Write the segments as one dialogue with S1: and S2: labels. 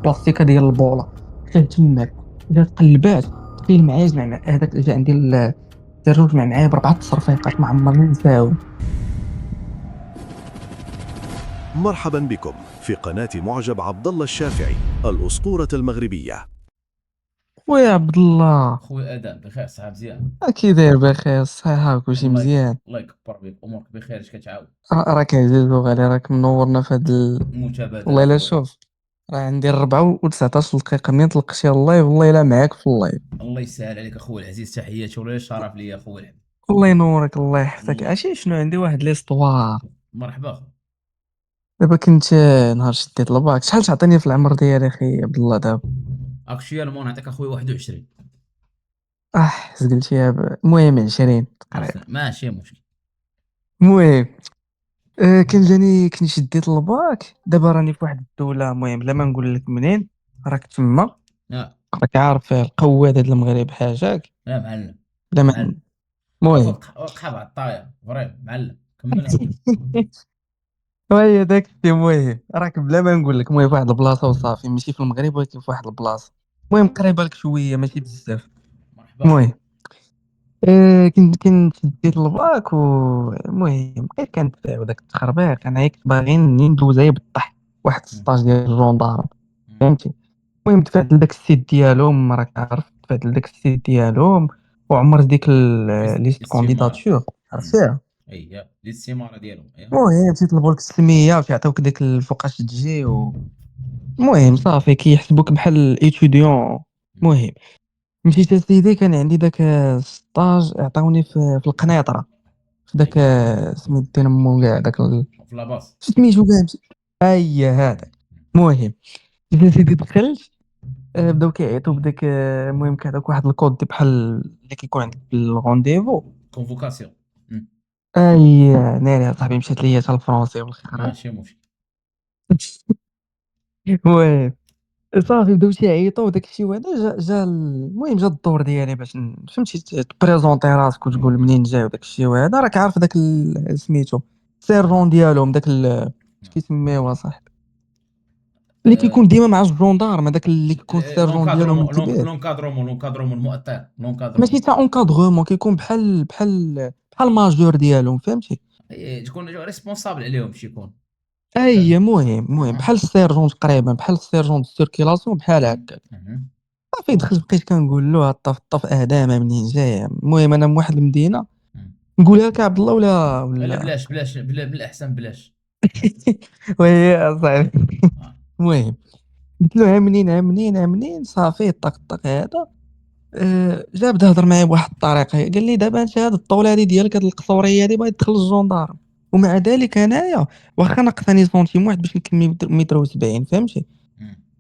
S1: البلاستيكه ديال البوله حتى تماك جات قلبات. تخيل معايا زعما هذاك جا عندي الدروج مع معايا ب4 تصرفيقات ما عمرني نساهم.
S2: مرحبا بكم في قناة معجب عبد الله الشافعي الأسطورة المغربية.
S1: خويا عبد الله،
S3: خويا ادم بخير صحه مزيان.
S1: كي داير؟ بخير الصحه كلشي
S3: الله
S1: مزيان؟
S3: الله يكبر بك امورك بخير اش كتعاود
S1: راك عزيز وغالي، راك منورنا في
S3: متبادل
S1: والله الا
S3: اخويا.
S1: شوف، راه عندي 4 و19 دقيقه منين طلقتي اللايف والله الا معاك في اللايف.
S3: الله يسهل عليك اخويا العزيز، تحياتي ولا الشرف ليا اخويا الحبيب.
S1: الله ينورك الله يحفظك.
S3: الله
S1: عرفتي شنو؟ عندي واحد ليستوار.
S3: مرحبا اخو.
S1: دابا كنت نهار شديت الباك، شحال تعطيني في العمر ديالي اخي عبد الله دابا؟
S3: اكشوالمون نعطيك اخويا 21.
S1: زقلتيها المهم 20 تقريبا.
S3: عرفت ماشي مشكل.
S1: المهم كنت شديت الباك، دابا راني في واحد الدولة، المهم لا ما نقول لك منين، راك تما،
S3: لا
S1: راك عارف القواد هاد المغرب حاجاك.
S3: لا معلم.
S1: لا ما
S3: معلم
S1: المهم
S3: وقع على الطاير فريم معلم كمل اخو.
S1: وهي داك الشيء. المهم راك بلا ما نقول لك، المهم في واحد البلاصة وصافي، ماشي في المغرب ولكن في واحد البلاصة، المهم قريبة لك شوية ماشي بزاف.
S3: مرحبا اخو.
S1: المهم كنت شديت الباك المهم بقيت كندفع وداك التخربيق، انا كنت باغي ندوز غير بالطح واحد السطاج ديال الجندارم، فهمتي؟ المهم دفعت لداك السيت ديالهم، راك عارف دفعت لداك السيت ديالهم وعمرت ديك ليست
S3: الاستماره.
S1: كونديداتور عرفتيها.
S3: اي الاستماره ديالهم اي.
S1: المهم مشيت لك السميه فيعطيوك داك فوقاش تجي المهم صافي كيحسبوك بحال ايتوديون. المهم مشيت اسيدي، كان عندي داك ستاج عطاوني في القنيطره، في داك سميت دين مو كاع داك
S3: في لاباس.
S1: سميتو كاع اي هذا. المهم جيت اسيدي دخلت، بداو كيعيطوا بداك المهم كيعطيوك واحد الكود دي بحال اللي كيكون عندك في الغونديفو.
S3: كونفوكاسيون.
S1: اي ناري يا صاحبي، مشات ليا حتى الفرونسي والخرا.
S3: ماشي مشكل.
S1: المهم صافي بداو تيعيطوا وداك الشيء، وهذا المهم جا الدور ديالي باش فهمتي تبريزونطي راسك وتقول منين جاي وداك الشيء، وهذا راك عارف داك سميتو السيرجون ديالهم، داك اش كيسميوها صاحبي، اللي كيكون ديما مع الجندارم، هذاك اللي كيكون السيرجون ديالهم من الكبير.
S3: لونكادرومون المؤطر
S1: ماشي
S3: لونكادرومون.
S1: تاع اونكادغومون، كيكون بحال ماجور ديالهم، فهمتي؟
S3: تكون ريسبونسابل عليهم شي يكون.
S1: اي المهم بحال السيرجون تقريبا، بحال السيرجون دو سيركيلاسيون بحال هكا. صافي دخلت بقيت كنقول له الطف اهدامه منين جايه. المهم انا من واحد المدينه، نقولها لك عبد الله ولا
S3: لا
S1: ولا
S3: بلاش بالاحسن بلاش.
S1: وهي صاحبي. المهم قلت له ها منين صافي طق طق هذا. جا بدا هضر معايا بواحد الطريقه، قال لي دابا انت هاد الطول هادي ديالك، هاد القصوريه هادي باغي تدخل الجندارم، ومع ذلك انايا واخا نقصني سنتيم واحد باش نكمل متر و70، فهمتي؟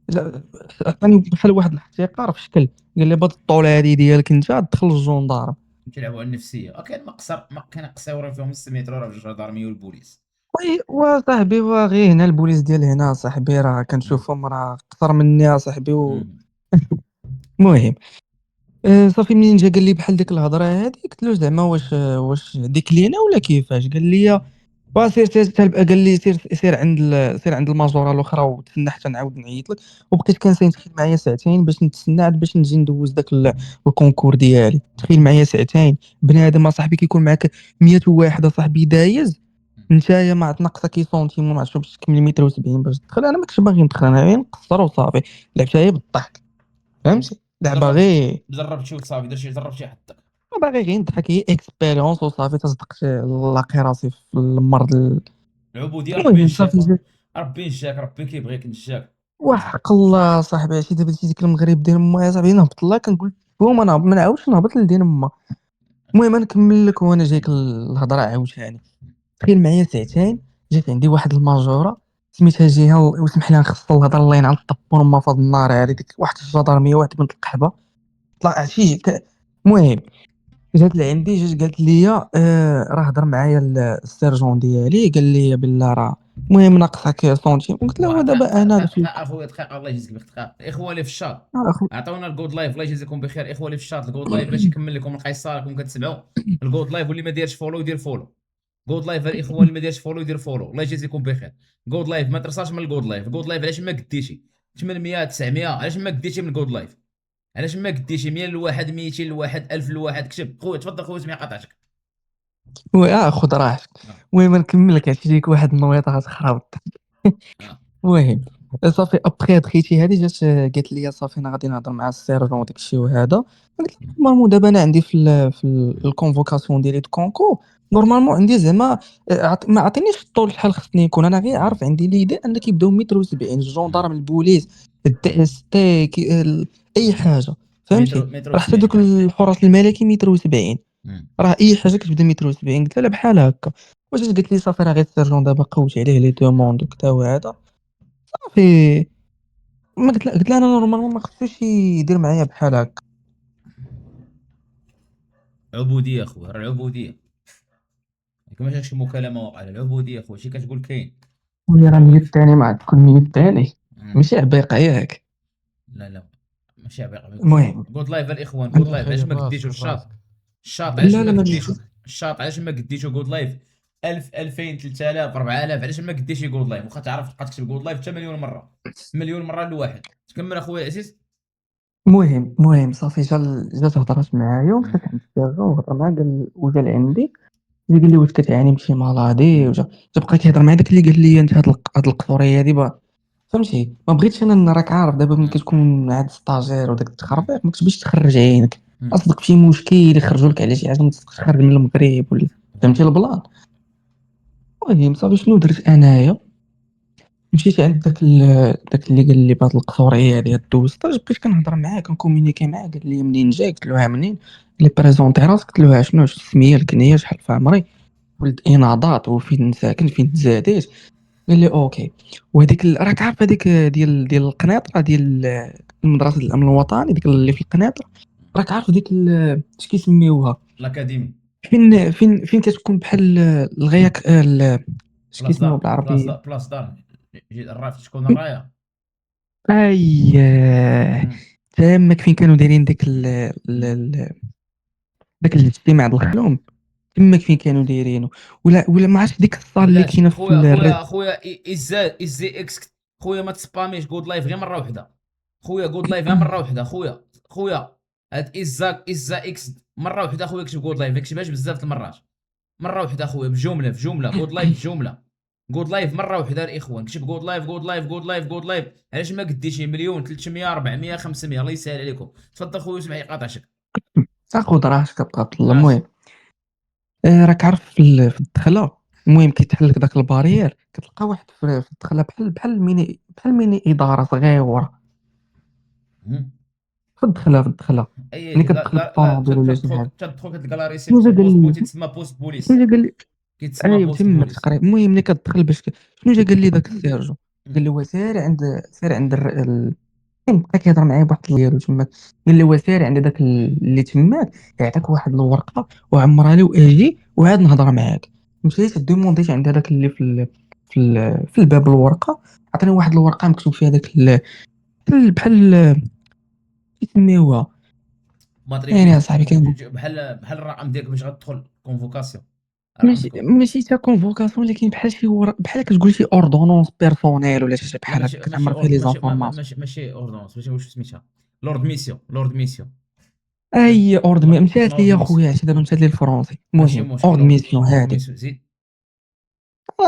S1: لا، عطاني بحال واحد الاحتقار في شكل، قال لي بهاد الطول هادي ديالك انت تدخل الجندارم.
S3: تلعبوا على النفسيه. كاين مقصر ما كاين قصيورين فيهم 6 متر راه في الجدارميه والبوليس.
S1: وصاحبي واغي هنا البوليس ديال هنا صاحبي راه كنشوفهم راه قصر مني صاحبي المهم صافي منين جا قال لي بحال ديك الهضره هادي، قلت له زعما واش ديكلينا ولا كيفاش؟ قال لي قال لي سير عند الماجوره الاخرى وتسنى حتى نعاود نعيط لك. وبقيت كنسين، تخيل معايا ساعتين باش نتسنى عاد باش نجي ندوز داك الكونكور ديالي. تخيل معايا ساعتين، بنادم اصاحبي كيكون معاك 100 واحد اصاحبي دايز، نتايا ما ناقصه كي سنتيم وما عرفتش باش تكمل متر و70 باش تدخل. انا ما كنتش باغي ندخل، انا غير نقصر وصافي، لعبتها هي بالضحك، فهمتي؟ لعبه غير
S3: جربت وصافي درتي جربتي حدك.
S1: باغي غير نضحك، هي اكسبيريونس وصافي، تصدقت لاقي راسي في المرض
S3: العبوديه ربي
S1: المهم صافي
S3: نجاك. ربي نجاك ربي كيبغيك نجاك.
S1: وحق الله صاحبي. عرفتي دابا ديك المغرب ديال ما يا صاحبي، نهبط الله كنقول بوم انا ما نعاودش نهبط لدين ما. المهم نكمل لك وانا جايك الهضره عاوتاني. تخيل معايا ساعتين، جات عندي واحد الماجوره سميتها جهه، وسمح لي نخص الهضره الله ينعل الطبون ما فاض النار هذه، ديك واحد الجدرميه واحد بنت القحبه طلع شي المهم جات لعندي، جات قالت لي راه هضر معايا السيرجون ديالي، قال لي بالله راه المهم ناقصك سنتيم. قلت له هو دابا انا في
S3: دقيقه اخويا دقيقه الله يجزيك بخير دقيقه. الاخوه اللي في الشاط
S1: اخو
S3: عطونا الجود لايف الله يجزيكم بخير. الاخوه اللي في الشاط الجود لايف باش يكمل لكم القصه راكم كتسمعوا الجود لايف، واللي ما دايرش فولو يدير فولو. جود لايف الاخوه اللي ما دايرش فولو يدير فولو الله يجزيكم بخير. جود لايف ما ترصاش من الجود لايف. الجود لايف علاش ما قديتي؟ 800 900. علاش ما قديتي من جود لايف؟ علاش ما قديتي 100 لواحد، 200 لواحد، 1000 لواحد؟ كتب خويا، تفضل خويا، سمعي قاطعتك.
S1: خذ راحتك.
S3: آه.
S1: المهم نكمل لك، عرفتي ديك واحد النويطه غتخرب.
S3: آه.
S1: المهم صافي ابخي دخيتي هادي جات قالت لي صافي انا غادي نهضر مع السيرجون وداك الشيء وهذا. قلت لها نورمالمون دابا انا عندي الكونفوكاسيون ديالي دو كونكور. نورمالمون عندي زعما ما عطينيش الطول شحال خصني يكون. انا غير عارف عندي ليدي ان كيبداو متر و70 الجندارم البوليس الدي اس تي اي حاجه، فهمتي؟
S3: مترو
S1: راه حتى
S3: 70.
S1: دوك الحراس الملكي متر و70.
S3: مم.
S1: راه اي حاجه كتبدا متر و70. قلت لها لا بحال هكا. واش قالت لي صافي راه غير السيرجون دابا قوت عليه لي دوموند وكذا وهذا صافي. ما قلت لها انا نورمالمون ما خصوش يدير معايا بحال هكا.
S3: عبوديه خويا، راه العبوديه. ما شي مكالمه واقعه، العبوديه خويا، شي كتقول كاين.
S1: وهي راه ميوت تاني مع كل ميوت تاني
S3: مم.
S1: ماشي عبيقه ياك.
S3: لا لا، ماشي عبيق.
S1: المهم
S3: جود لايف الاخوان، جود
S1: انا
S3: لايف علاش
S4: خير
S3: ما قديتو
S4: راسك
S3: الشاط؟
S4: راسك
S3: الشاط علاش
S1: لا
S3: ما
S1: لا ما
S3: قديتو؟
S1: جيتش.
S3: الشاط علاش ما قديتو جود لايف؟ 1000 2000 3000 4000؟ علاش ما قديتي جود لايف؟ واخا تعرف تبقى تكتب جود لايف حتى مليون مره، مليون مره لواحد. تكمل اخويا عزيز.
S1: المهم صافي جات هضرات معايا
S3: مم.
S1: ومشات عند السيرجون وهضر معاه وجا لعندي. قال لي واش كتعاني من شي مالادي
S3: مم.
S1: وجا بقى كيهضر معايا. داك اللي قال لي انت هاد القصوريه هادي فهمتي. ما بغيتش انا راك عارف دابا ملي
S3: مم.
S1: كتكون عاد ستاجير وداك
S3: مم.
S1: التخربيق ما كتبغيش تخرج عينك.
S3: مم.
S1: اصدق في مشكل يخرجوا لك على شي حاجه ما تخرج من المغرب ولا فهمتي
S3: فوالا.
S1: البلان. المهم صافي شنو درت انايا؟ مشيت عند داك اللي قال لي بهاد القصوريه هادي دوز طاج. بقيت كنهضر معاه كنكومونيكي معاه. قال لي منين جاي؟ قلت له منين؟ قال لي بريزونتي راسك. قلت له شنو السميه الكنيه شحال في عمري ولد اناضات وفين ساكن فين تزاديت. قال لي اوكي. وهذيك راك عارف هذيك ديال القنيطره ديال المدرسه الامن الوطني ديك اللي في القنيطره. راك عارف ديك اش كيسميوها
S3: الاكاديمي.
S1: فين كتكون بحال الغياك اش
S3: بلاص
S1: كيسميوها
S3: دار،
S1: بالعربيه؟
S3: بلاص دار. الراف شكون الرايه؟
S1: اي
S3: مم.
S1: تماك فين كانوا دايرين ديك
S3: مم.
S1: داك الاجتماع د الخلوم. تماك فين كانوا دايرينه. ولا ما عرفتش ديك الصال اللي
S3: بلاتي
S1: كاينه في
S3: خويا، خويا ازي اكس. خويا ما تسباميش جود لايف غير مره واحده. خويا جود لايف غير مره واحده. خويا هاد ازا اكس مره واحده. خويا كتب جود لايف، ما كتبهاش بزاف د المرات. مره واحده خويا، بجمله جود لايف بجمله. جود لايف مره واحده الاخوان. كتب جود لايف جود لايف جود لايف جود لايف. علاش ما قديتي مليون 300 400 500؟ الله يسهل عليكم. تفضل خويا، اسمعي قاطعتك.
S1: تاخذ راحتك بقى الله.
S3: ماشي.
S1: المهم راك عارف في الدخله. المهم كيتحل لك داك البارير كتلقى واحد في الدخله بحال ميني اداره صغيره
S3: مم.
S1: في الدخله.
S3: اي
S1: ملي
S3: لا
S1: كتدخل
S3: لا لا،
S1: بالطوموبيل ولا شي حاجه.
S3: تدخل كتلقى لا
S1: شنو جا
S3: ريسبسيون
S1: قال
S3: بوست
S1: لي؟
S3: بوتي، تسمى بوست
S1: شنو
S3: بوليس.
S1: جا قال لي؟
S3: كيتسمى
S1: ايوا
S3: بوست
S1: تمك
S3: بوليس.
S1: تقريبا. المهم ملي كتدخل باش شنو جا قال لي داك السيرجو؟ قال
S3: مم.
S1: لي هو سير عند بقى كيهضر معايا بواحد ديالو تماك. قال لي هو سير عند داك اللي تماك يعطيك واحد الورقه وعمرها لي واجي وعاد نهضر معاك. مشيت دومونديت عند هذاك اللي في الباب الورقه. عطاني واحد الورقه مكتوب فيها داك بحال كيسميوها يعني
S3: ماتريكولي.
S1: اصاحبي كان
S3: بحال الرقم ديالك باش غتدخل كونفوكاسيون. الرقم
S1: ماشي
S3: تكون.
S1: ماشي تا كونفوكاسيون ولكن بحال شي بحال كتقول شي اوردونونس بيرسونيل ولا شي
S3: لا
S1: بحال
S3: ماشي
S1: هكا
S3: ماشي
S1: كتعمر فيه لي زانفورماسيون.
S3: ماشي اوردونس، ماشي واش سميتها. لورد ميسيون، لورد ميسيون.
S1: اي اوردر مشات
S3: لورد
S1: لي
S3: ميسيون.
S1: خويا عرفتي دابا مشات لي الفرونسي.
S3: ماشي
S1: المهم
S3: مشكل،
S1: اوردر ميسيون
S3: لورد
S1: هادي.
S3: ميسيون زيد.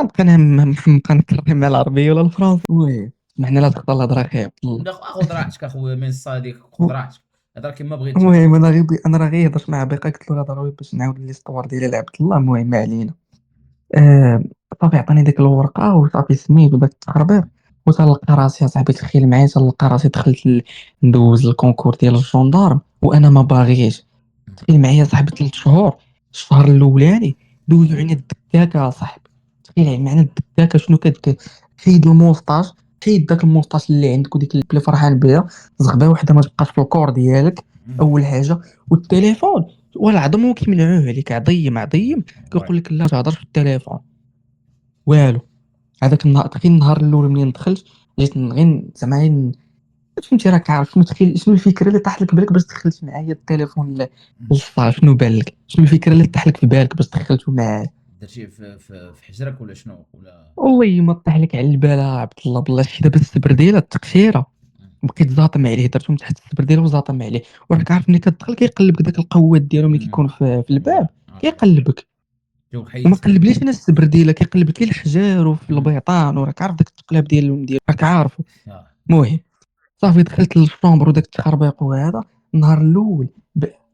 S1: نبقى نبقى نكرر مع العربيه ولا الفرنسي. وي سمحنا لا تقطع الهضره اخي عبد الله.
S3: خذ راحتك اخويا من الصديق، خذ راحتك. هضر كيما بغيت، تفضل.
S1: المهم انا راه غير هضرت مع باقي قلت له لا ضروري باش نعاود ليستوار ديالي لعبد الله. المهم ما علينا. آه، صافي عطاني ديك الورقه وصافي سميت وداك التخربيق. وتلقى راسي صاحبي تخيل معايا تلقى راسي دخلت ندوز الكونكور ديال الجندارم وانا ما باغيش. تخيل معايا صاحبي 3 شهور. الشهر الاولاني دوزو علينا الدكاكه صاحبي. تخيل معنا الدكاكه شنو كدير. حيد الموسطاج. حيد داك الموسطاج اللي عندك وديك اللي فرحان بها. زغبه وحده ما تبقاش في الكور ديالك. اول حاجه. والتليفون ولا عظمو كيمنعوه عليك عضيم عضيم.
S3: وي.
S1: كيقول لك لا تهضرش في التليفون والو. هذاك النهار غير النهار الاول منين دخلت جيت غير زعما فهمتي راك عارف شنو تخيل شنو الفكره اللي طاح لك بالك باش دخلت معايا التليفون للصال. شنو بان لك شنو الفكره اللي طاح لك في بالك باش دخلته معايا؟
S3: درتيه في حجرك ولا شنو ولا؟
S1: والله ما طيح لك على البال عبد الله، بالله شي دابا السبرديله التقشيره بقيت زاطم عليه، درتهم تحت السبرديله وزاطم عليه، وراك عارف ملي كتدخل كيقلبك داك القواد ديالو ملي كيكون في الباب كيقلبك،
S3: جو
S1: وما
S3: حيدت.
S1: قلبليش انا السبرديله، كيقلب لك الحجار وفي البيطان، وراك عارف داك التقلاب ديال راك عارفه. المهم صافي دخلت للشومبر وداك التخربيق وهذا. النهار الاول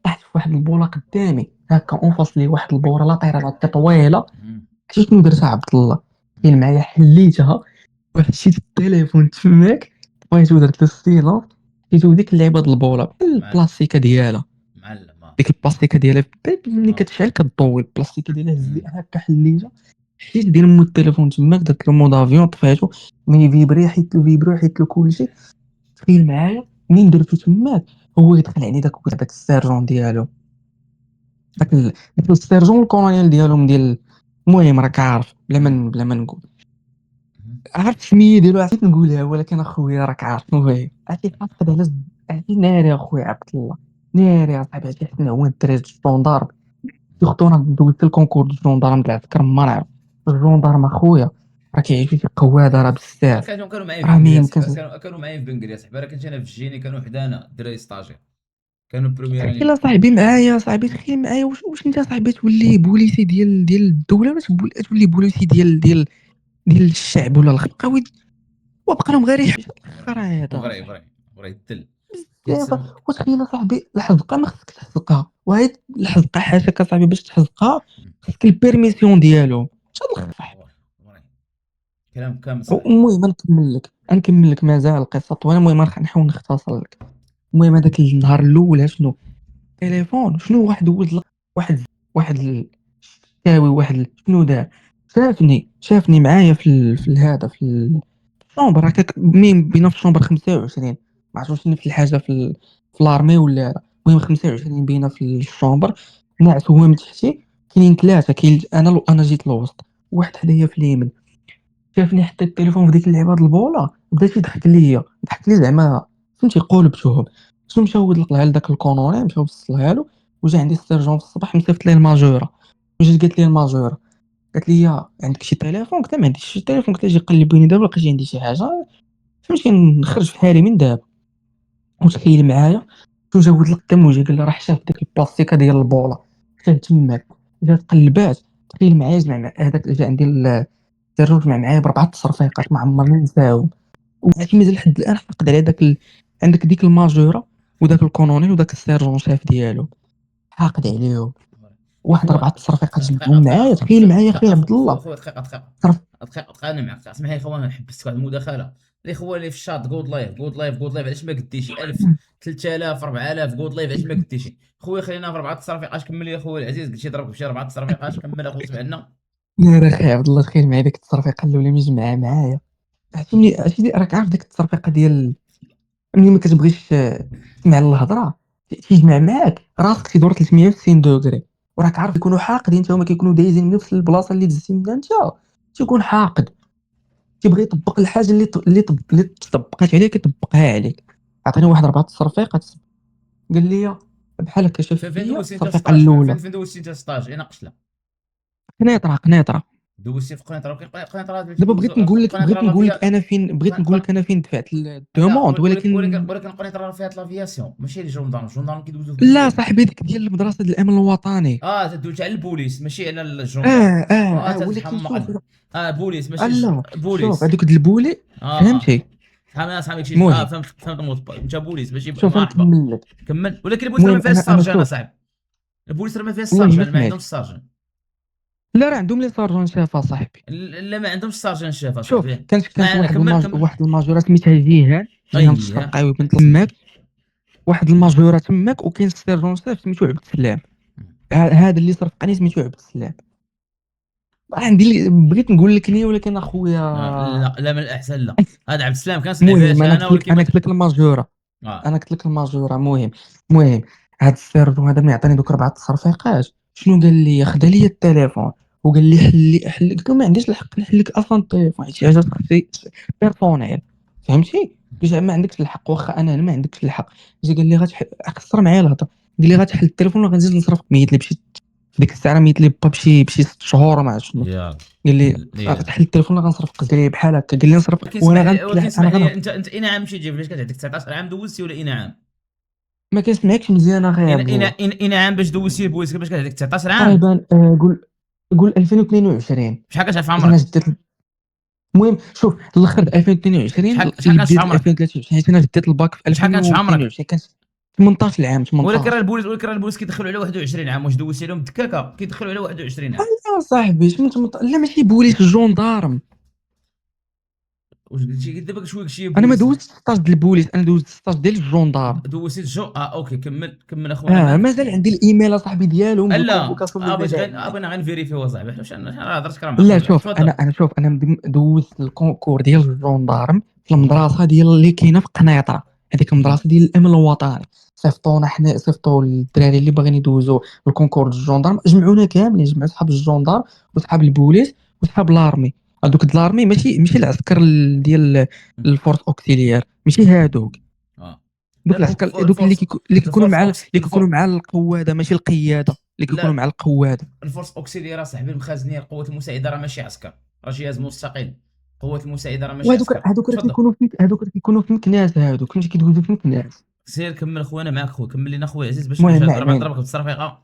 S1: طحت في واحد البوله قدامي هكا اونفاص لي، واحد البوره لا طايره هكا طويله. عرفتي شنو درت عبد الله؟ كاين معايا حليتها وحشيت التليفون تماك، بغيتو درت له السيلون، حيتو ديك اللعيبه د البوله بحال البلاستيكه ديالها،
S3: معلم.
S1: ديك البلاستيكه ديالها ملي كتشعل كتضوي، البلاستيكه ديالها هكا حليتها، حيت ديال مو التليفون تماك، درت له مود افيون طفيتو، ملي فيبري حيت له فيبرو حيت له كلشي. تخيل معايا منين درتو تماك هو يدخل عليه داك السيرجون ديالو، داك السيرجون الكولونيل ديالهم ديال. المهم راك عارف بلا ما نقول، عرفت السميه ديالو، عرفت نقولها، ولكن اخويا راك عارف شنو هي، عرفتي فاقد على عرفتي ناري اخويا عبد الله، ناري اصاحبي، عرفتي حنا هو الدراري الجندارم، سورتو انا دوزت الكونكور دو الجندارم تاع العسكر ما نعرف الجندارم اخويا، راه كيعيشوا شي قواده راه بزاف،
S3: كانوا معايا في
S1: راه ما
S3: بنكري
S1: يمكنش.
S3: كانوا معايا في بنكري اصاحبي، راه كنت انا في الجيني، كانوا حدانا الدراري ستاجير، كانوا
S1: تخيل
S3: بروميير.
S1: صاحبي معايا، صاحبي تخيل معايا، واش انت صاحبي تولي بوليسي ديال الدوله، ولا تولي بوليسي ديال الشعب ولا الخلق، وبقى لهم غير يحبسوا الاخر هذا
S3: فري
S1: صاحبي.
S3: فري فري التل
S1: دابا
S3: كيتسمى.
S1: وتخيل صاحبي الحزقه ما خصك تحزقها، وهاد الحزقه حاشاك صاحبي باش تحزقها خصك البيرميسيون ديالهم، شحال الخ صاحبي.
S3: فري. كلام كامل صحيح.
S1: المهم نكمل لك مازال القصه طويله، المهم نحاول نختصر لك. المهم هذاك النهار الاول شنو التليفون، شنو واحد ولد واحد الشاوي، شنو دار، شافني معايا في هذا في الشومبر هكاك، مين بينا في الشومبر 25، ما عرفتش واش نفس الحاجه في لارمي ولا لا. المهم 25 بينا في الشومبر، ناعس هو من تحتي، كاينين ثلاثه، كاين انا جيت الوسط، واحد حدايا في اليمين، شافني حطيت التليفون في ديك اللعبه د البوله، بدا يضحك ليا، زعما فهمتي قولبتهم. شنو مشى هو طلع لذاك الكونوني، مشى وصلها له، وجا عندي السيرجون في الصباح، مصيفط ليه الماجوره، وجات قالت لي الماجوره، قالت لي عندك شي تليفون؟ قلت لها ما عنديش شي تليفون، قلت لها جي قلبوني دابا لقيت عندي شي حاجه، فهمتي نخرج في حالي من دابا. وتخيل معايا شنو جا ولد القدام وجا قال لي راه شاف ديك البلاستيكه ديال البوله، حتى تماك جات قلبات. تخيل معايا جمع هذاك جا عندي السيرجون، جمع معايا ب4 تصرفيقات ما عمرني ننساهم، وعرفتي مازال لحد الان حقد على عندك ديك الماجوره وداك الكونونيل وداك السيرجون شاف ديالو، حاقد عليهم. واحد
S3: اخويا
S1: 4 تصرفيقات
S3: دقيقه
S1: جبدهم معايا، تخيل معايا اخي عبد الله.
S3: اخويا دقيقه
S1: صرف
S3: دقيقه انا معك، اسمح لي اخويا، انا حبستك واحد المداخله. الاخوه اللي في الشات جود لايف جود لايف جود لايف، علاش ما قديتي 1000 3000 4000 جود لايف، علاش ما قديتي خويا؟ خلينا في 4 تصرفيقات، كمل يا خويا العزيز، قلتي ضربك بشي 4 تصرفيقات، كمل اخويا سمعنا.
S1: لا اخي عبد الله، تخيل معايا ديك التصرفيقه الاولى مجمعه معايا، عرفتي راك عارف ديك التصرفيقه ديال ملي ما كتبغيش تسمع الهضره، تيجمع معاك راسك تيدور 360 دوغري، وراك عارف يكونوا حاقدين حتى هما، كيكونوا دايزين من نفس البلاصه اللي دزتي منها انت، تيكون حاقد، تيبغي يطبق الحاجه اللي طبقات عليك يطبقها عليك. عطيني واحد 4 تصرفيقات، قال لي بحال هكا شاف
S3: فين
S1: فيا
S3: دوزتي انت
S1: التصرفيقه
S3: ستاج؟
S1: الاولى،
S3: فين دوزتي انت ستاج؟ انا قشله
S1: قنيطره.
S3: دوزتي في قنيطره، وكاين قنيطره اللي
S1: دابا
S3: تيدوزوا
S1: بغيت
S3: قنيطره
S1: نقول لك
S3: لافيا.
S1: انا فين، دفعت
S3: لا
S1: الدوموند، ولكن
S3: ولكن القنيطره راه فيها لافياسيون، ماشي لي جوندارم، الجوندارم كيدوزوا في
S1: لا
S3: الجويه.
S1: صاحبي ديك ديال المدرسه ديال الامن الوطني.
S3: تدوز على البوليس ماشي على الجندار.
S1: ولكن
S3: تتحمق.
S1: شوف،
S3: بوليس ماشي
S1: لا شوف
S3: بوليس.
S1: هذوك د البولي،
S3: اه
S1: فهمتي.
S3: صحابي شي
S1: المهم
S3: فهمت الموت، انت بوليس ماشي
S1: شوف
S3: مرحبا.
S1: نكمل لك.
S3: كمل. ولكن البوليس راه ما
S1: المهم
S3: فيهاش
S1: انا
S3: السارجان
S1: شوف،
S3: اصاحبي، البوليس راه ما فيهاش
S1: والله ما
S3: السارجان، ما عندهمش
S1: سمعت،
S3: السارجان.
S1: لا راه عندهم لي سارجون شافا صاحبي.
S3: لا ما عندهمش السارجان شاف
S1: شوف
S3: اصاحبي.
S1: كانت
S3: اسمعنا، كمل.
S1: واحد الماجوره سميتها جيهان
S3: اييه.
S1: الشرقاوي بنت تماك، واحد الماجوره تماك، وكاين السيرجون شاف سميتو عبد السلام، هذا اللي صرفقني سميتو عبد السلام. عندي بغيت نقول لك نيه، ولكن اخويا.
S3: لا لا، من الاحسن لا. هذا عبد السلام كنسمع
S1: المهم
S3: فيهاش انا، ولكن
S1: انا قلت لك الماجوره،
S3: اه
S1: انا قلت لك الماجوره. المهم هاد السيرجون هذا ملي عطاني دوك 4 تصرفيقات، شنو قال لي؟ خدا لي التليفون وقال لي حل قلت له ما عنديش الحق نحل لك اصلا التليفون، حيت شي حاجه شخصي بيرسونيل، فهمتي. قلت له ما عندكش الحق، واخا انا ما عندكش الحق. جا قال لي غتحل، كسر معايا الهضره، قال لي غتحل التليفون وغنزيد نصرفك 100 اللي مشيت ديك الساعه راه ميت لي با بشي 6 شهور ما عرفت شنو.
S3: يا
S1: قال لي
S3: يا
S1: تحل التليفون لا غنصرفك. قال لي بحال هكا، قال لي نصرف
S3: ولكن
S1: وانا
S3: اسمح لي، ولكن
S1: انا
S3: اسمح لي،
S1: غنهضر.
S3: انت اين عام مشيت تجي؟ فاش كانت عندك 19 عام دوزتي ولا اين عام؟
S1: ما كنسمعكش مزيان اخي
S3: اين
S1: عبد
S3: اين
S1: الله.
S3: اين اين عام باش دوزتي بويسك باش كانت عندك 19 عام؟
S1: تقريبا قول 2022.
S3: شحال كتعرف في
S1: حيت انا
S3: عمرك؟
S1: جديت. المهم شوف الاخر 2022
S3: شحال
S1: اللي
S3: كانت في
S1: بديت
S3: عمرك؟
S1: 2023، حيت انا جديت الباك في
S3: شحال كانت في عمرك؟
S1: 2022 كان 18 العام
S3: ولكن
S1: 18.
S3: ولكن راه البوليس كيدخلوا على 21 عام، واش دوزتي لهم الدكاكه كيدخلوا على 21 عام.
S1: لا صاحبي لا ماشي بوليس، الجندارم.
S3: واش قلتي دابا شويه شي
S1: انا ما
S3: بوليس؟
S1: دوزتش 16 ديال البوليس، انا دوزت 16 ديال الجندار.
S3: دوزتي اوكي، كمل اخونا معك.
S1: مازال عندي الايميل اصاحبي ديالهم
S3: لا
S1: بالكونفوكاسيون اللي
S3: بغيت
S1: دابا
S3: غير
S1: عندي.
S3: بغينا غير نفيريفيو صاحبي، حنا انا هضرت كرا مع
S1: لا
S3: خويا،
S1: شوف
S3: تفضل.
S1: انا دوزت الكونكور ديال الجندارم في المدرسه ديال اللي كاينه في قنيطره. هذيك المدرسه ديال الامن الوطني. صيفطونا حنا، صيفطوا الدراري اللي باغيين يدوزوا الكونكور ديال الجندارم، جمعونا كاملين، جمعوا صحاب الجندار وصحاب البوليس وصحاب لارمي. هذوك د لارمي ماشي العسكر ديال الفورس اوكسيليير، ماشي هادوك.
S3: اه لا
S1: دوك العسكر دوك
S3: الفورس،
S1: اللي كيكونوا
S3: الفورس
S1: مع اللي
S3: اوكس
S1: كيكونوا مع القواده ماشي القياده، اللي كيكونوا
S3: لا
S1: مع القواده.
S3: الفورس اوكسيليير صاحبي المخازنيه، القوات المساعده راه ماشي عسكر، راه جهاز مستقل. القوات المساعده راه ماشي
S1: وهذوك
S3: عسكر.
S1: هذوك راه
S3: تفضل
S1: كيكونوا في مكناس، هذوك فهمتي كيدوزوا في مكناس.
S3: سير كمل خويا، انا معاك خويا، كمل لينا خويا عزيز باش
S1: المهم ما
S3: راه
S1: علينا.
S3: نضربك بالتصرفيقه.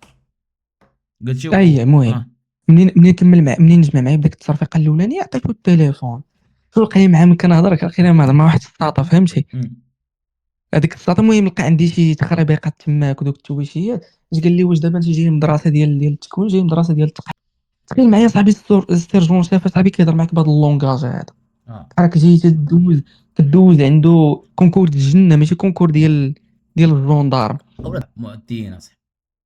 S3: قلتي
S1: المهم
S3: اه
S1: منين نجمع معايا بديك التصرفيقه الاولانيه، عطيتو التليفون. شو لقى لي معاه من كنهضر اخيرا ما هضر مع واحد الساطا فهمتي.
S3: أمم.
S1: هذيك الساطا المهم لقى عندي شي تخربيقات تماك ودوك التويشيات. اش قال لي واش دابا انت جاي من مدرسه ديال التكوين، جاي من مدرسه ديال التقنيه. تخيل معايا صاحبي السيرجون شاف صاحبي كيهضر معاك بهذا اللونغاج هذا.
S3: اه
S1: راك جاي كدوز عنده كونكور ديال الجنه ماشي كونكور ديال الجندارم.
S3: اولاد مؤديين اصاحبي.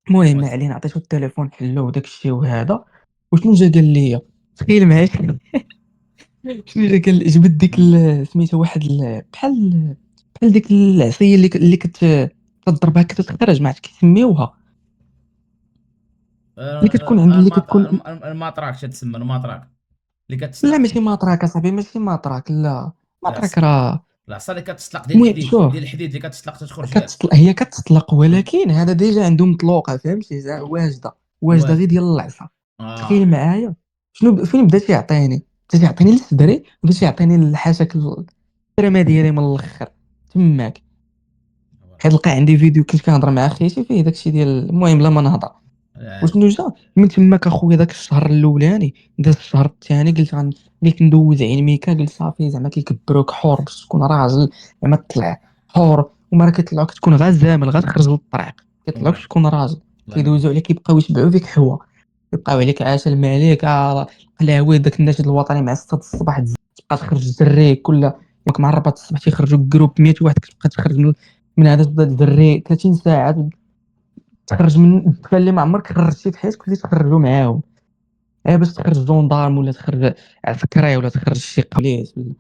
S1: المهم ما علينا، عطيتو التليفون حلو وداك الشيء وهذا. وشنو جا قال لي؟ تخيل معايا شنو جا قال لي؟ جبد ديك
S3: أمم.
S1: سميتها واحد بحال ديك العصيه اللي كتضربها كتخرج، ما عرفت كيسميوها. اللي كتكون عند اللي كتكون.
S3: الماطراك تسمى الماطراك اللي
S1: لا
S3: كتسلق.
S1: ماشي ماطراك اصاحبي، ماشي ماطراك، لا. ماطراك
S3: العصا،
S1: راه.
S3: العصا اللي كتسلق ديال
S1: المهم
S3: الحديد،
S1: شوف،
S3: ديال الحديد اللي كتسلق تخرج ياك.
S1: هي كتطلق، ولكن هذا ديجا عنده مطلوقه فهمتي، واجده
S3: واش
S1: غير ديال العصا. تخيل
S3: اه
S1: معايا فين بدا تيعطيني. بدا تيعطيني للصدري، بدا تيعطيني الحاشاك الترما ديالي من الاخر تماك. حيت لقى عندي فيديو كنت كنهضر مع خيتي فيه داكشي ديال، المهم لا ما نهضر. وشنو جا من تماك اخويا داك الشهر الاولاني داز الشهر الثاني، قلت ندوز عين ميكا، قلت صافي زعما كيكبروك حور باش تكون راجل، زعما تطلع حور. وما راه كيطلعوك تكون غير زامل غير تخرج للطريق، كيطلعوك
S3: الله
S1: تكون راجل.
S3: يعين.
S1: كيدوزوا عليك كيبقاو يشبعوا فيك حوا، يبقاو عليك عاشا الملك قلاوي داك الناشد الوطني مع 6 الصباح تبقى تخرج تزري كل يوم مع 4 الصباح تيخرجوا جروب 100 واحد، كتبقى تخرج من هذا تبدا تزري 30 ساعه، تخرج من الدفا اللي ما عمرك خرجتي في حياتك وليت تخرجوا معاهم. باش تخرج جندارم ولا تخرج عسكري ولا تخرج شي قبليس. في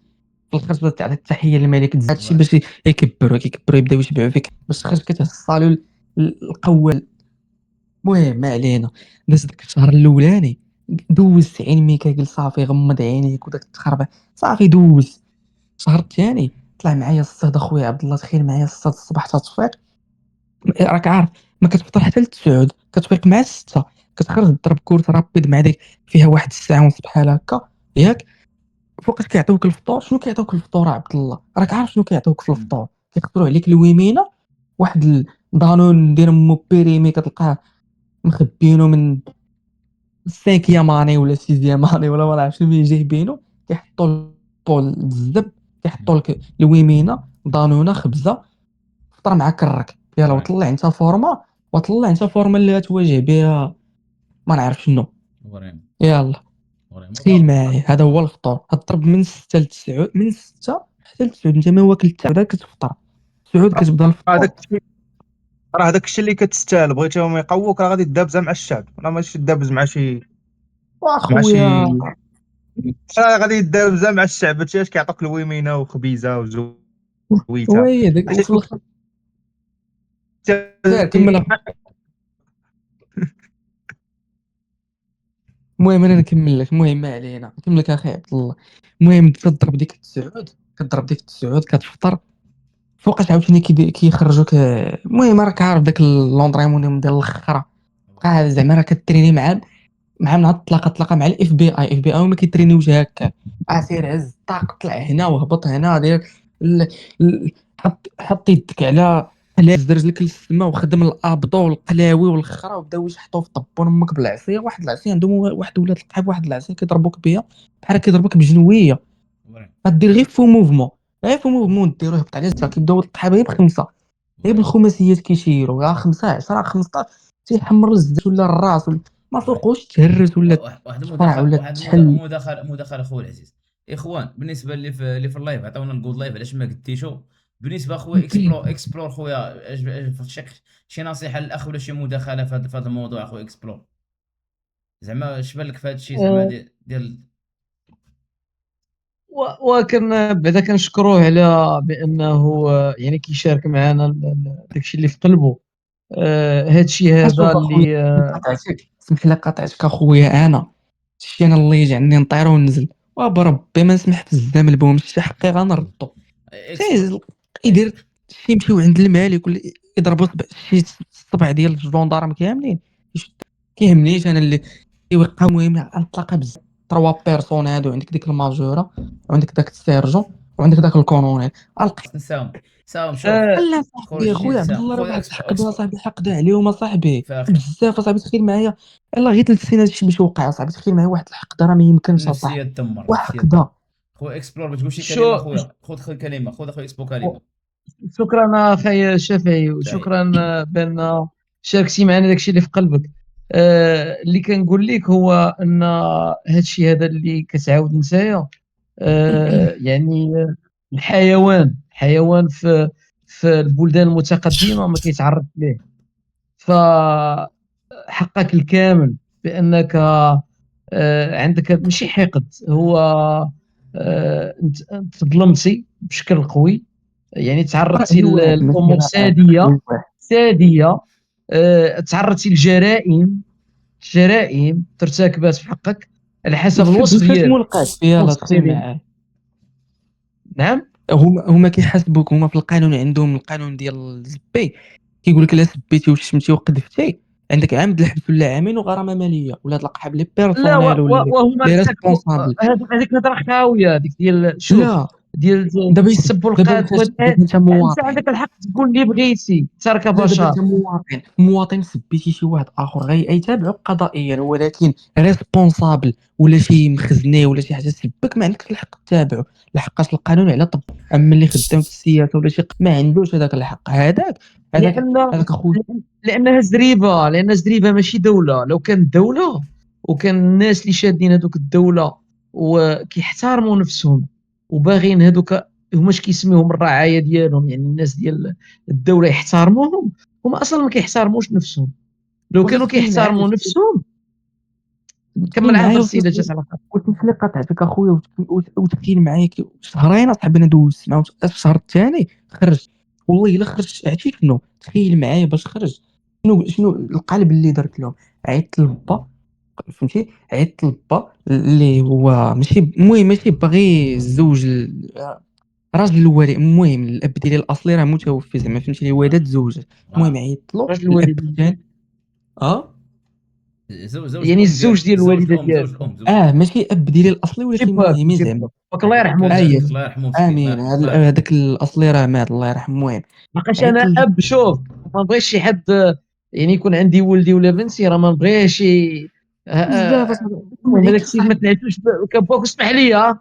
S1: الاخر تبدا تعطي التحيه للملك، هادشي
S3: الله
S1: باش يكبروا يبداو يشبعوا فيك باش تخرج كتوصلوا القوال. المهم ما علينا. داز داك الشهر الاولاني دوزت عين ميكا، قال صافي غمض عينيك وداك التخربيق صافي دوز. الشهر الثاني طلع معايا الصهد اخويا عبد الله، تخيل معايا الصهد الصباح تتفيق. راك عارف ما كتفطر حتى للتسعود، كتفيق مع 6 كتخرج تضرب كورت رابيد مع ديك فيها واحد الساعه ونص بحال هكا ياك. فوقاش كيعطيوك الفطور، شنو كيعطيوك الفطور عبد الله؟ راك عارف شنو كيعطيوك في
S3: أمم.
S1: الفطور؟ كيقطروا عليك الويمينه، واحد الدانون داير مو بيريمي كتلقاه مخبينو من 5 اني ولا 6 اني ولا ما عرفتش شنو جايبينو. كيحطوا طول الزب، كيحطوا لك الويمينه دانونه خبزه، فطر مع كرك يلا
S3: وريم
S1: وطلع انت فورما اللي غتواجه بها ما نعرف شنو.
S3: وريم
S1: يلا
S3: وريم
S1: تخيل معايا هذا هو الفطور، غضرب من 6 ل 9، من 6 حتى ل 9 انت ما واكل حتى بعدا كتفطر. 9 كتبدا الفطور.
S4: هذاك الشيء، راه هذاك الشيء اللي كتستاهل. بغيتيهم يقووك راه غادي تدابز مع الشعب، راه ماشي تدابز مع
S1: واخويا
S4: شي راه غادي يدابز مع الشعب. هادشي علاش كيعطوك الويمينه وخبيزه وزويته.
S1: وهي داك
S4: حتى
S1: وفي الاخر سير كمل. المهم انا نكمل لك، المهم ما علينا نكمل لك اخي عبد الله. المهم كتضرب ديك التسعود، كتفطر. فوقاش عاوتاني كيخرجوك. المهم راك عارف داك لونطريمون ديال الاخره بقى زعما راه كتريني مع تلاقى مع الFBI هما كيترينيوش هكا، سير هز طاق طلع هنا وهبط هنا داير ال حط يدك على زرج لك للسما وخدم الأبضو والقلاوي والخرا وبداو يشحطوا في طبون امك بالعصيه، واحد العصيه عندهم واحد ولاد القحاب، واحد العصيه كيضربوك بها بحال كيضربوك بجنويه، غدير غير فو موفمون، ديرو يهبط على الجا كيبداو القحاب غير ب5 غير بالخماسيات كيشيروا يا 5 10 15 تيحمر الزر ولا الراس ما سوقوش تهرس ولا
S3: واحد
S1: تفرع
S3: المداخله،
S1: ولا تشحل.
S3: مداخله خويا العزيز. اخوان بالنسبه اللي في اللايف عطاونا الجود لايف علاش ما قديتو. بالنسبه خويا اكسبلور خويا شي نصيحه للاخ ولا شي مداخله في هذا الموضوع خويا اكسبلور، زعما اش بان لك في هذا الشيء زعما
S5: آه،
S3: ديال
S5: وكان بعدا كنشكروه على بانه يعني كيشارك معنا داكشي اللي في قلبه. هادشي هذا
S1: شوف اخويا
S5: اللي
S1: اسمح لي قاطعتك اخويا، انا شتي انا الله يجعلني نطير وننزل وبربي ما نسمح في الزمن بهم شي حقي غنردو
S3: اكسبلور.
S1: يدير شي يمشيو عند الملك ولا يضربوا شي الصبع ديال الجندارم كاملين كيهمنيش انا اللي يوقع. المهم نتلاقى بزاف 3 بيرسون هادو، عندك ديك الماجوره وعندك داك السيرجون وعندك داك الكولونيل
S3: نساهم شوف.
S5: آه،
S1: لا
S3: خرج
S1: صاحبي
S3: جي
S1: خويا عبد
S3: نساهم
S1: الله راه
S3: خويا
S1: واحد الحق
S3: اكسبلور
S1: صاحبي حقدا عليهم اصاحبي
S3: فاخر.
S1: بزاف اصاحبي. تخيل معايا يلاه غير 3 سنين هادشي باش يوقع اصاحبي، تخيل معايا واحد الحق راه ما يمكنش
S3: النفسيه
S1: اصاحبي
S3: تدمر، النفسيه
S1: وحق
S3: تدمر.
S1: دا.
S3: خويا اكسبلور بتقول شي
S5: شو
S3: كلمه خويا، خذ كلمه، خذ اخويا اكسبو كلمه.
S5: شكرا اخي الشافعي،
S3: شاهي.
S5: وشكرا بان شاركتي معنا داكشي اللي في قلبك. اللي كنقول لك هو ان هادشي هذا اللي كتعاود نسايا، يعني الحيوان في البلدان المتقدمه ما كيتعرض ليه. فحقك الكامل بانك عندك ماشي حقد، هو انت ظلمتي بشكل قوي، يعني تعرضتي
S1: راي واحد ماشي
S5: لامور
S1: رأي،
S5: ساديه
S1: راي واحد.
S5: ساديه. تعرضتي جرائم ترتكبات في حقك على حسب الوصف
S1: وفاش
S5: ديالك.
S1: ملقاك فيها لا تخيل
S5: المقصرين.
S1: معاه
S5: نعم.
S1: هما كيحاسبوك، هما في القانون عندهم القانون ديال الزبي كيقول لك الا سبيتي وشتمتي وقذفتي عندك عام د الحبس ولا عامين وغرامه ماليه ولا هاد القحاب لي
S5: لا
S1: بيرسونيل ولا
S5: وهما
S1: لي
S5: ارتكبوا
S1: ريسبونسابل.
S5: هذيك هضره خاويه، هذيك ديال شوف،
S1: لا
S5: ديال
S1: دابا
S5: السب
S1: دابا
S5: والقذف
S1: دابا انت
S5: انت
S1: مواطن،
S5: عندك الحق تقول اللي بغيتي، انت راك
S1: لا دابا
S5: بشر.
S1: انت مواطن سبيتي شي واحد اخر يتابعوك قضائيا، ولكن ريسبونسابل ولا شي مخزني ولا شي حاجه سبك ما عندكش الحق تتابعه لحقاش القانون على طب. اما اللي خدام في السياسه ولا شي ما عندوش هذاك الحق. هذاك
S5: لان
S1: اخويا
S5: لانها زريبه ماشي دوله. لو كانت دوله وكان الناس اللي شادين هذوك الدوله وكيحترموا نفسهم وباغيين هذوك هما اش كيسميوهم الرعايه ديالهم، يعني الناس ديال الدوله يحترموهم، هما اصلا ما كيحترموش نفسهم. لو
S1: وغير
S5: كانوا
S1: تخيل معايا
S5: كيحترموا نفسهم.
S1: تخيل
S5: نكمل
S1: معايا
S5: هضرتي الا جات على خاطر.
S1: وتمشي لي قطعتك اخويا وتخيل معايا شهرين اصاحبي انا دوزت معاه الشهر الثاني خرج والله الا خرج. عرفتي شنو تخيل معايا باش خرج شنو القالب اللي درت لهم. عيطت للبا فهمتي، عيطت للبا اللي هو ماشي باغي الزوج راجل الوالي. المهم الاب ديالي الاصلي راه متوفي زعما فهمتي لي ولاد زوجة. المهم عيطت له
S5: راجل
S1: الاب
S5: الوالد،
S1: الثاني. اه
S3: زوج
S5: يعني
S3: الام
S5: الزوج
S3: ديالك،
S5: ديال الوالده
S3: زوج
S5: ديالك.
S3: الام، زوج الام.
S1: ماشي اب ديالي الاصلي ولكن
S5: جيبها
S1: مهم زعما.
S5: جيبها الله يرحمه
S1: اي
S3: كذلك
S5: مسكين.
S3: الله يرحمه مسكين، الله
S1: امين.
S3: يرحمه الله يرحمه.
S1: هذاك الاصلي راه مات الله يرحمه. المهم
S5: لقاش
S1: عيطت
S5: انا اب، شوف، ما نبغيش شي حد يعني يكون عندي ولدي ولا بنتي، راه ما نبغيش
S1: بزاف
S5: المهم هذاك السيد ما
S1: صاحبي.
S5: طلعتوش كباك، اسمح لي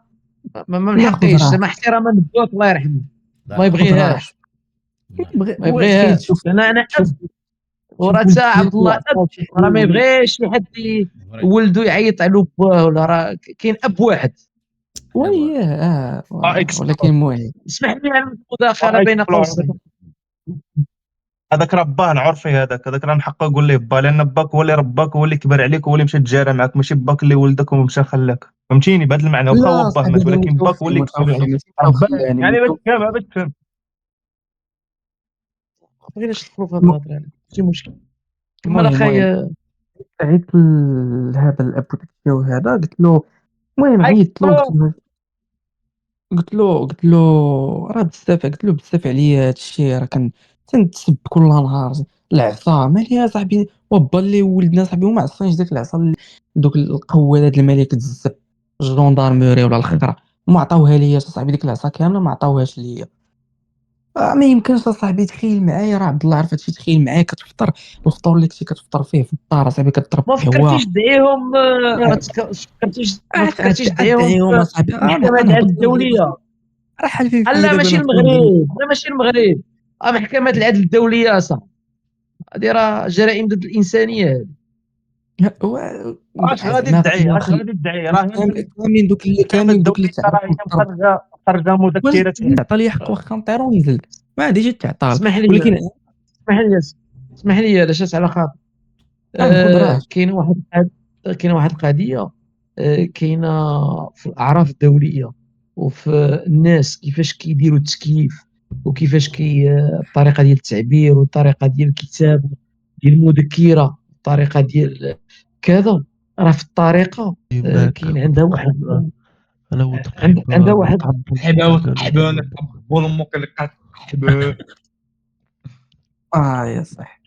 S5: ما من
S1: لا خذ
S5: حقيش زعما
S1: راحتك،
S5: احتراما للبوك الله يرحمه.
S3: الله
S5: ما
S3: يرحمه
S1: خذ راحتك.
S5: يبغيهاش،
S3: الله يرحمه.
S5: ما
S1: هو تخيل
S5: يبغيهاش. انا
S1: تشوف
S5: اب، وراه
S1: ولد
S5: تا عبد
S1: خالتي
S5: الله اب،
S1: عطاو شي
S5: راه ما
S1: حوايج.
S5: يبغيش شي حد
S3: فري.
S5: ولده يعيط على باه، ولا راه كاين اب واحد.
S3: دابا
S1: وياه ولكن
S4: اكسبلور
S1: المهم
S5: اسمح لي على المداخله بين
S4: اكسبلور.
S5: قوسين.
S4: هذاك راه باه نعرفي، هذاك راه نحق نقول ليه با، لان باك هو اللي رباك، هو اللي كبر عليك، هو اللي مشى تجارى معاك، ماشي باك اللي ولدك ومشى خلاك. فهمتيني بهذا المعنى؟ واخا هو
S1: لا
S4: باه
S1: صاحبي
S4: مات،
S1: هذا
S4: ولكن باك هو
S1: متوفي
S4: اللي كبر
S1: متوفي
S4: عليك.
S1: ماشي تا
S4: رباه
S1: خلاني
S4: يعني باش
S1: متوفي.
S4: تفهم، باش تفهم.
S5: ما بغيناش ندخلوا في هذه
S1: الم-
S5: الهضره هذه، ماشي مشكل. كمل
S1: المهم
S5: اخي.
S1: عيطت لهذا الاب وهذا قلت له. المهم عيطت له
S5: اكسبلور.
S1: قلت له راه بزاف قلت له بزاف عليا هاد الشيء راه تنتسب كل نهار العصا مالي يا صاحبي. وبا اللي ولدنا صاحبي وما عصفنيش داك العصا دوك القوالات الملك تزب الجندرموري ولا الخطره وما عطاوها ليا صاحبي ديك العصا كامله ما عطاوهاش ليا. ما يمكنش اصاحبي تخيل معايا راه عبد الله عرف هادشي تخيل معايا كتفطر الفطور اللي كنتي كتفطر فيه في الدار اصاحبي كتضرب
S5: ما
S1: قهوه
S5: فكرتيش تدعيهم ما فكرتيش تدعيهم
S1: ادعيهم
S5: في
S1: اصاحبي
S5: محكمة العدل
S1: نهبط دابا
S5: الدولية.
S1: راه حالفين فيا
S5: لا
S1: دابا
S5: ماشي
S1: نهبطوا نديروا
S5: المغرب، لا ماشي المغرب، محكمة العدل الدولية أصاحبي، هذه راه جرائم ضد الإنسانية هذه.
S1: هو
S4: اش غادي
S1: زعما
S4: تدعي، اش
S1: واخا
S4: غادي تدعي؟ راه المحكمة
S1: كاملين دوك اللي
S4: الدولية راه هي
S1: تعرفوا
S4: خارجة مذكرة.
S1: تعطى لي حق واخا نطير وننزل ما غاديش تعطال
S5: اسمح لي
S1: ولكن
S5: اسمح لي اسمح لي لاش على خاطر
S1: ناخذ راه
S5: كاينه واحد القضيه، كاينه في الاعراف الدوليه وفي الناس كيفاش كيديروا التكييف وكيفاش الطريقه ديال التعبير والطريقه ديال الكتابه ديال المذكره، الطريقه ديال كذا، راه في الطريقه كاين عندها واحد
S6: انا
S5: عندها واحد
S6: وتحبه وتحبه نقبل امك اللي كتحبه.
S1: يا صح